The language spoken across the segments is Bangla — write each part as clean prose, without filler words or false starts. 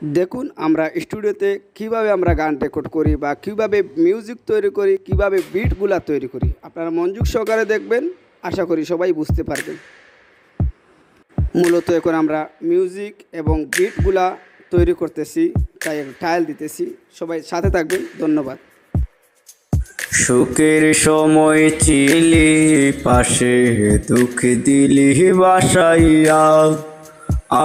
দেখুন আমরা স্টুডিওতে কিভাবে আমরা গান রেকর্ড করি বা কিভাবে মিউজিক তৈরি করি, কিভাবে বিটগুলা তৈরি করি। আপনারা মনোযোগ সহকারে দেখবেন, আশা করি সবাই বুঝতে পারবেন। মূলত এখন আমরা মিউজিক এবং বিটগুলা তৈরি করতেছি, তাই ট্রায়াল দিতেছি। সবাই সাথে থাকবেন, ধন্যবাদ। সুখের সময় ছিলি পাশে, দুঃখ দিলি বাসাইয়া,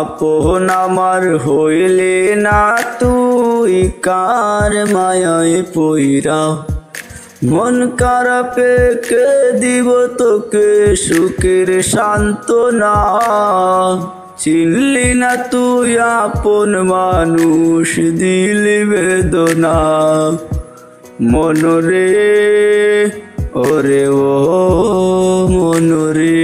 আপন আমার হইলে না তুই, কার মায়ায় পইরা। মন খারাপে কে দিব তোকে সুখের সান্ত্বনা, চিনলি না তুই আপন মানুষ, দিলি বেদনা। মনরে ওরে ও মনরে।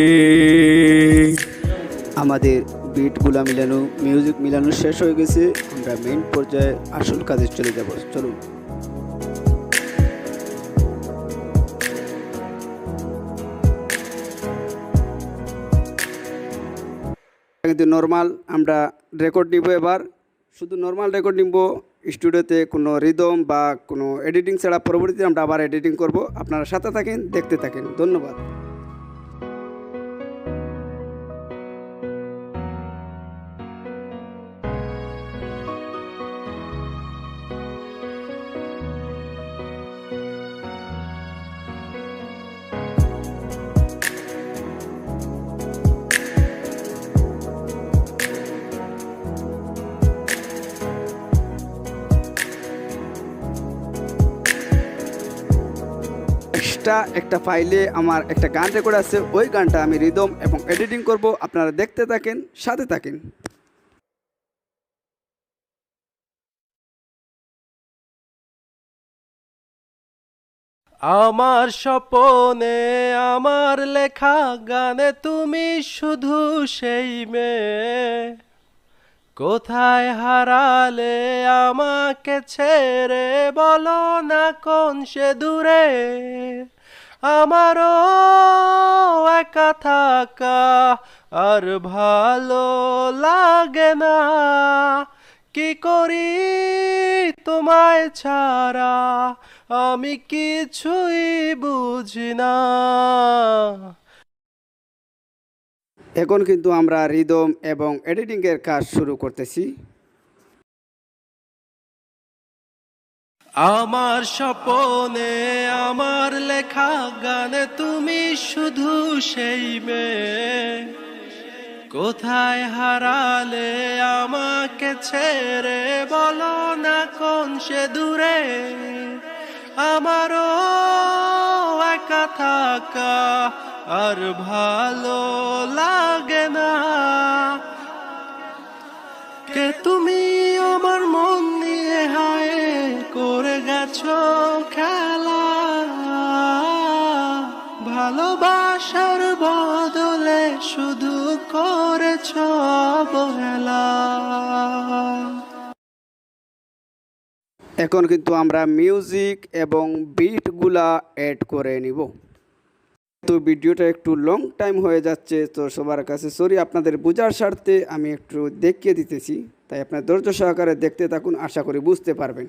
আমাদের বিটগুলা মিলানো, মিউজিক মিলানো শেষ হয়ে গেছে। আমরা মেইন পর্যায়ে আসল কাজে চলে যাব, চলুন। কিন্তু নর্মাল আমরা রেকর্ড নিব, এবার শুধু নর্মাল রেকর্ড নিব। স্টুডিওতে কোনো রিদম বা কোনো এডিটিং ছাড়া পরবর্তীতে আমরা আবার এডিটিং করব। আপনারা সাথে থাকেন, দেখতে থাকেন, ধন্যবাদ। একটা ফাইলে আমার একটা গান রেকর্ড আছে, ওই গানটা আমি রিদম এবং এডিটিং করব। আপনারা দেখতে থাকেন, সাথে থাকেন। আমার স্বপনে আমার লেখা গানে তুমি শুধু সেই মেয়ে, কোথায় হারালে আমাকে ছেড়ে, বলো না কোন সে দূরে। আমারও একা থাকা আর ভালো লাগে না, কি করি তোমায় ছাড়া আমি কিছুই বুঝি না। এখন কিন্তু আমরা রিদম এবং এডিটিংয়ের কাজ শুরু করতেছি। আমার স্বপনে আমার লেখা গানে তুমি শুধু সেই মেয়ে, কোথায় হারালে আমাকে ছেড়ে, বলো না কোন সে দূরে। আমারও একা থাকা আর ভালো লাগে না, কে তুমি আমার মন নিয়ে হায় করে গেছো খেলা, ভালোবাসার বদলে শুধু করেছো অবহেলা। এখন কিন্তু আমরা মিউজিক এবং বিটগুলা অ্যাড করে নিব। তো ভিডিওটা একটু লং টাইম হয়ে যাচ্ছে, তো সবার কাছে সরি। আপনাদের বোঝার স্বার্থে আমি একটু দেখিয়ে দিতেছি, তাই আপনার ধৈর্য সহকারে দেখতে থাকুন, আশা করি বুঝতে পারবেন।